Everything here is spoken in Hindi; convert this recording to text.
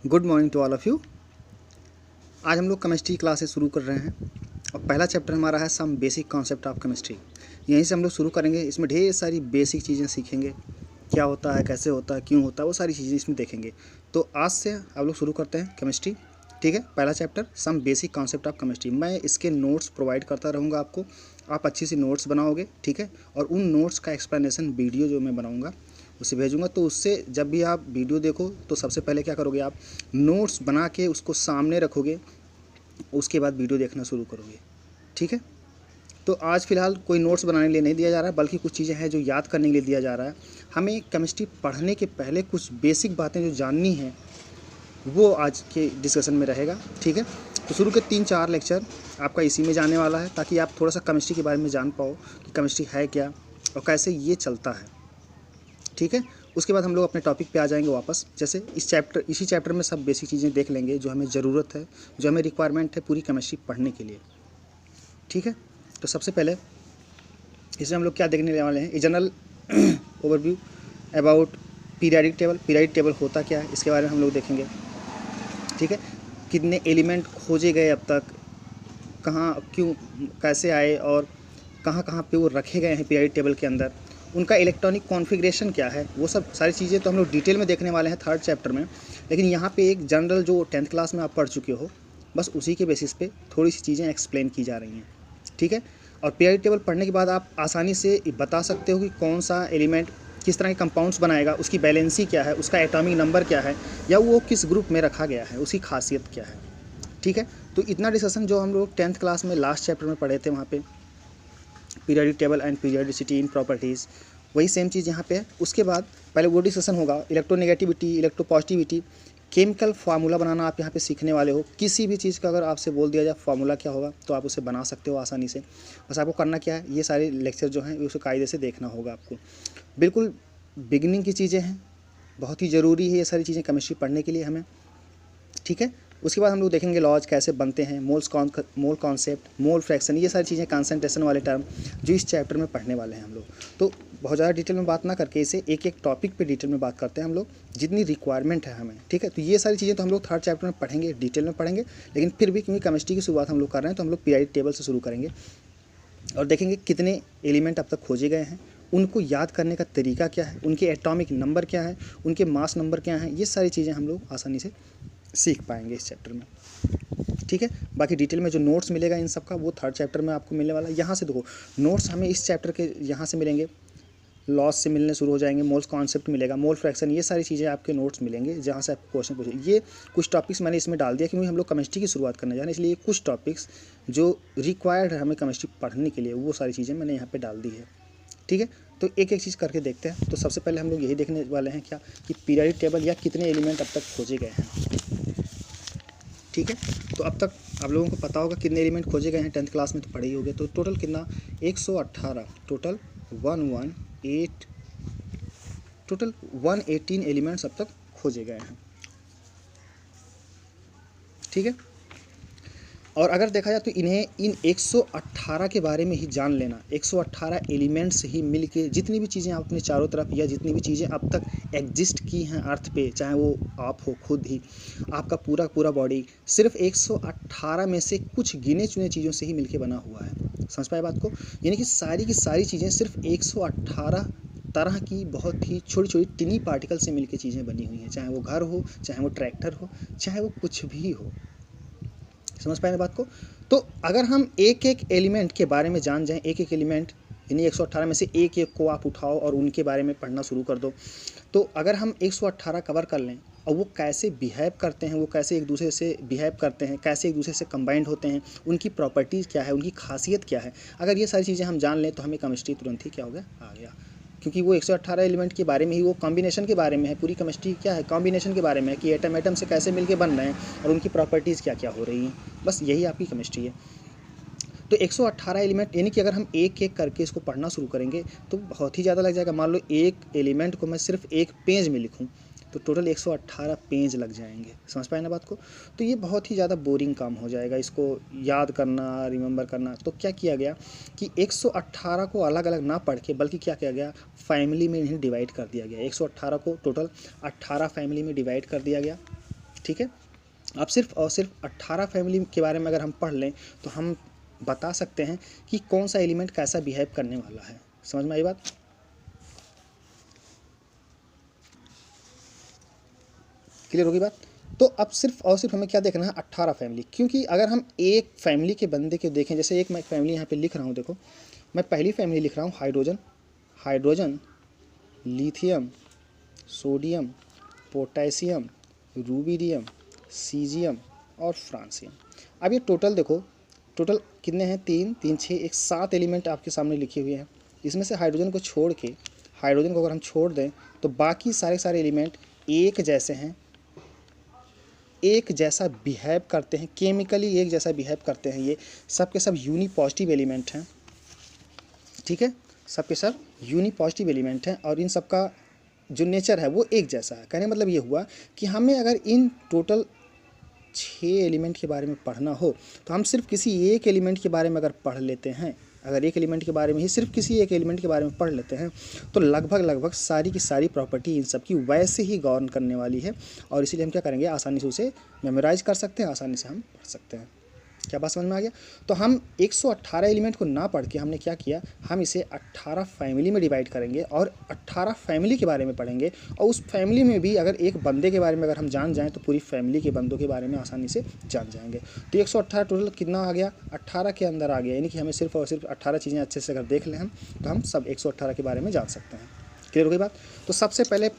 Good morning to all of you. आज हम लोग केमिस्ट्री क्लासेस शुरू कर रहे हैं और पहला चैप्टर हमारा है some basic concept of chemistry. यहीं से हम लोग शुरू करेंगे। इसमें ढेर सारी बेसिक चीज़ें सीखेंगे, क्या होता है, कैसे होता है, क्यों होता है, वो सारी चीज़ें इसमें देखेंगे। तो आज से आप लोग शुरू करते हैं केमिस्ट्री। ठीक है, पहला chapter some basic concept of chemistry. मैं इसके नोट्स प्रोवाइड करता रहूँगा आपको, आप अच्छी सी नोट्स बनाओगे। ठीक है, और उन नोट्स का एक्सप्लेनेशन वीडियो जो मैं बनाऊँगा उसे भेजूँगा। तो उससे जब भी आप वीडियो देखो तो सबसे पहले क्या करोगे, आप नोट्स बना के उसको सामने रखोगे, उसके बाद वीडियो देखना शुरू करोगे। ठीक है, तो आज फ़िलहाल कोई नोट्स बनाने के लिए नहीं दिया जा रहा है, बल्कि कुछ चीज़ें हैं जो याद करने के लिए दिया जा रहा है। हमें केमिस्ट्री पढ़ने के पहले कुछ बेसिक बातें जो जाननी हैं वो आज के डिस्कशन में रहेगा। ठीक है, तो शुरू के 3-4 लेक्चर आपका इसी में जाने वाला है, ताकि आप थोड़ा सा केमिस्ट्री के बारे में जान पाओ कि केमिस्ट्री है क्या और कैसे ये चलता है। ठीक है, उसके बाद हम लोग अपने टॉपिक पे आ जाएंगे वापस। जैसे इसी चैप्टर में सब बेसिक चीज़ें देख लेंगे जो हमें ज़रूरत है, जो हमें रिक्वायरमेंट है पूरी केमिस्ट्री पढ़ने के लिए। ठीक है, तो सबसे पहले इसमें हम लोग क्या देखने वाले हैं, a general overview about periodic table. Periodic table होता क्या है इसके बारे में हम लोग देखेंगे। ठीक है, कितने एलिमेंट खोजे गए अब तक, कहाँ, क्यों, कैसे आए और कहाँ कहाँ पे वो रखे गए हैं पीरियडिक टेबल के अंदर, उनका इलेक्ट्रॉनिक कॉन्फ़िगरेशन क्या है, वो सब सारी चीज़ें तो हम लोग डिटेल में देखने वाले हैं थर्ड चैप्टर में। लेकिन यहाँ पे एक जनरल जो 10th क्लास में आप पढ़ चुके हो, बस उसी के बेसिस पे थोड़ी सी चीज़ें एक्सप्लेन की जा रही हैं। ठीक है, और पीरियडिक टेबल पढ़ने के बाद आप आसानी से बता सकते हो कि कौन सा एलिमेंट किस तरह के कंपाउंड्स बनाएगा, उसकी बैलेंसी क्या है, उसका एटॉमिक नंबर क्या है, या वो किस ग्रुप में रखा गया है, उसकी खासियत क्या है। ठीक है, तो इतना डिस्कशन जो हम लोग 10th क्लास में लास्ट चैप्टर में पढ़े थे, वहाँ पे periodic table and periodicity in properties, वही सेम चीज़ यहाँ पे है। उसके बाद पहले वो डिस्कशन होगा, इलेक्ट्रोनेगेटिविटी, इलेक्ट्रोपॉजिटिविटी, केमिकल फार्मूला बनाना आप यहाँ पे सीखने वाले हो। किसी भी चीज़ का अगर आपसे बोल दिया जाए फार्मूला क्या होगा तो आप उसे बना सकते हो आसानी से। बस आपको करना क्या है, ये सारे लेक्चर जो हैं उसे कायदे से देखना होगा आपको। बिल्कुल बिगिनिंग की चीज़ें हैं, बहुत ही ज़रूरी है ये सारी चीज़ें केमिस्ट्री पढ़ने के लिए हमें। ठीक है, उसके बाद हम लोग देखेंगे लॉज कैसे बनते हैं, मोल कॉन्सेप्ट, मोल फ्रैक्शन, ये सारी चीज़ें, कंसंट्रेशन वाले टर्म जो इस चैप्टर में पढ़ने वाले हैं हम लोग। तो बहुत ज़्यादा डिटेल में बात ना करके इसे एक एक टॉपिक पे डिटेल में बात करते हैं हम लोग, जितनी रिक्वायरमेंट है हमें। ठीक है, तो ये सारी चीज़ें तो हम लोग थर्ड चैप्टर में पढ़ेंगे, डिटेल में पढ़ेंगे। लेकिन फिर भी क्योंकि केमिस्ट्री की शुरुआत हम लोग कर रहे हैं तो हम लोग पीरियडिक टेबल से शुरू करेंगे और देखेंगे कितने एलिमेंट अब तक खोजे गए हैं, उनको याद करने का तरीका क्या है, उनके एटॉमिक नंबर क्या है, उनके मास नंबर क्या हैं, ये सारी चीज़ें हम लोग आसानी से सीख पाएंगे इस चैप्टर में। ठीक है, बाकी डिटेल में जो नोट्स मिलेगा इन सब का वो थर्ड चैप्टर में आपको मिलने वाला है। यहाँ से देखो नोट्स हमें इस चैप्टर के यहाँ से मिलेंगे, लॉस से मिलने शुरू हो जाएंगे, मोल्स कॉन्सेप्ट मिलेगा, मोल फ्रैक्शन, ये सारी चीज़ें आपके नोट्स मिलेंगे जहाँ से आपको क्वेश्चन पूछे। ये कुछ टॉपिक्स मैंने इसमें डाल दिया क्योंकि हम लोग केमिस्ट्री की शुरुआत करने जा रहे हैं, इसलिए कुछ टॉपिक्स जो रिक्वायर्ड है हमें केमिस्ट्री पढ़ने के लिए वो सारी चीज़ें मैंने यहाँ पर डाल दी है। ठीक है, तो एक एक चीज़ करके देखते हैं। तो सबसे पहले हम लोग यही देखने वाले हैं क्या, कि पीरियडिक टेबल या कितने एलिमेंट अब तक खोजे गए हैं। ठीक है, तो अब तक आप लोगों को पता होगा कितने एलिमेंट खोजे गए हैं, 10th क्लास में तो पढ़े ही होंगे। तो टोटल कितना, 118, टोटल 118, टोटल 118 एलिमेंट्स अब तक खोजे गए हैं। ठीक है, और अगर देखा जाए तो इन्हें इन 118 के बारे में ही जान लेना, 118 एलिमेंट्स ही मिल के जितनी भी चीज़ें आप अपने चारों तरफ या जितनी भी चीज़ें अब तक एग्जिस्ट की हैं अर्थ पे, चाहे वो आप हो खुद ही, आपका पूरा पूरा बॉडी, सिर्फ 118 में से कुछ गिने चुने चीज़ों से ही मिलके बना हुआ है। समझ पाए बात को, यानी कि सारी की सारी चीज़ें सिर्फ 118 तरह की बहुत ही छोटी छोटी टिनी पार्टिकल से मिलके चीज़ें बनी हुई हैं, चाहे वो घर हो, चाहे वो ट्रैक्टर हो, चाहे वो कुछ भी हो। समझ पाए बात को। तो अगर हम एक एक एलिमेंट के बारे में जान जाएं, एक एक एलिमेंट यानी 118 में से एक एक को आप उठाओ और उनके बारे में पढ़ना शुरू कर दो, तो अगर हम 118 कवर कर लें और वो कैसे बिहेव करते हैं, वो कैसे एक दूसरे से बिहेव करते हैं, कैसे एक दूसरे से कंबाइंड होते हैं, उनकी प्रॉपर्टीज़ क्या है, उनकी खासियत क्या है, अगर ये सारी चीज़ें हम जान लें तो हमें केमिस्ट्री तुरंत ही क्या हो गया, आ गया। क्योंकि वो 118 एलिमेंट के बारे में ही, वो कॉम्बिनेशन के बारे में है, पूरी केमिस्ट्री क्या है, कॉम्बिनेशन के बारे में है कि एटम एटम से कैसे मिलके बन रहे हैं और उनकी प्रॉपर्टीज़ क्या क्या हो रही हैं। बस यही आपकी केमिस्ट्री है। तो 118 एलिमेंट, यानी कि अगर हम एक एक करके इसको पढ़ना शुरू करेंगे तो बहुत ही ज़्यादा लग जाएगा। मान लो एक एलिमेंट को मैं सिर्फ एक पेज में लिखूँ तो टोटल 118 पेज लग जाएंगे। समझ पाए ना बात को। तो ये बहुत ही ज़्यादा बोरिंग काम हो जाएगा इसको याद करना, रिमेंबर करना। तो क्या किया गया कि 118 को अलग अलग ना पढ़ के, बल्कि क्या किया गया, फैमिली में इन्हें डिवाइड कर दिया गया। 118 को टोटल 18 फैमिली में डिवाइड कर दिया गया। ठीक है। अब सिर्फ और सिर्फ 18 फैमिली के बारे में अगर हम पढ़ लें तो हम बता सकते हैं कि कौन सा एलिमेंट कैसा बिहेव करने वाला है। समझ में आई बात? क्लियर होगी बात? तो अब सिर्फ और सिर्फ हमें क्या देखना है, 18 फैमिली। क्योंकि अगर हम एक फैमिली के बंदे को देखें, जैसे एक मैं फैमिली यहाँ पे लिख रहा हूँ, देखो मैं पहली फैमिली लिख रहा हूँ hydrogen, hydrogen, lithium, sodium, potassium, rubidium, caesium और फ्रांसियम। अब ये टोटल देखो, टोटल कितने हैं, 3 3 6 एक 7 एलिमेंट आपके सामने लिखे हुए हैं। इसमें से हाइड्रोजन को छोड़ के, हाइड्रोजन को अगर हम छोड़ दें तो बाकी सारे एलिमेंट एक जैसे हैं, एक जैसा बिहेव करते हैं, केमिकली एक जैसा बिहेव करते हैं। ये सब के सब यूनी पॉजिटिव एलिमेंट हैं, ठीक है, सब के सब यूनी पॉजिटिव एलिमेंट हैं और इन सब का जो नेचर है वो एक जैसा है। कहने का मतलब ये हुआ कि हमें अगर इन टोटल 6 एलिमेंट के बारे में पढ़ना हो तो हम सिर्फ किसी एक एलिमेंट के बारे में अगर पढ़ लेते हैं, अगर एक एलिमेंट के बारे में ही सिर्फ किसी एक एलिमेंट के बारे में पढ़ लेते हैं तो लगभग सारी की सारी प्रॉपर्टी इन सब की वैसे ही गवर्न करने वाली है। और इसीलिए हम क्या करेंगे, आसानी से उसे मेमोराइज कर सकते हैं, आसानी से हम पढ़ सकते हैं। क्या बात समझ में आ गया? तो हम 118 एलिमेंट को ना पढ़ के हमने क्या किया, हम इसे 18 फैमिली में डिवाइड करेंगे और 18 फैमिली के बारे में पढ़ेंगे। और उस फैमिली में भी अगर एक बंदे के बारे में अगर हम जान जाएं तो पूरी फैमिली के बंदों के बारे में आसानी से जान जाएंगे। तो 118 टोटल कितना आ गया, 18 के अंदर आ गया। यानी कि हमें सिर्फ और सिर्फ 18 चीज़ें अच्छे से अगर देख लें हम तो हम सब 118 के बारे में जान सकते हैं। क्लियर हो गई बात? तो सबसे पहले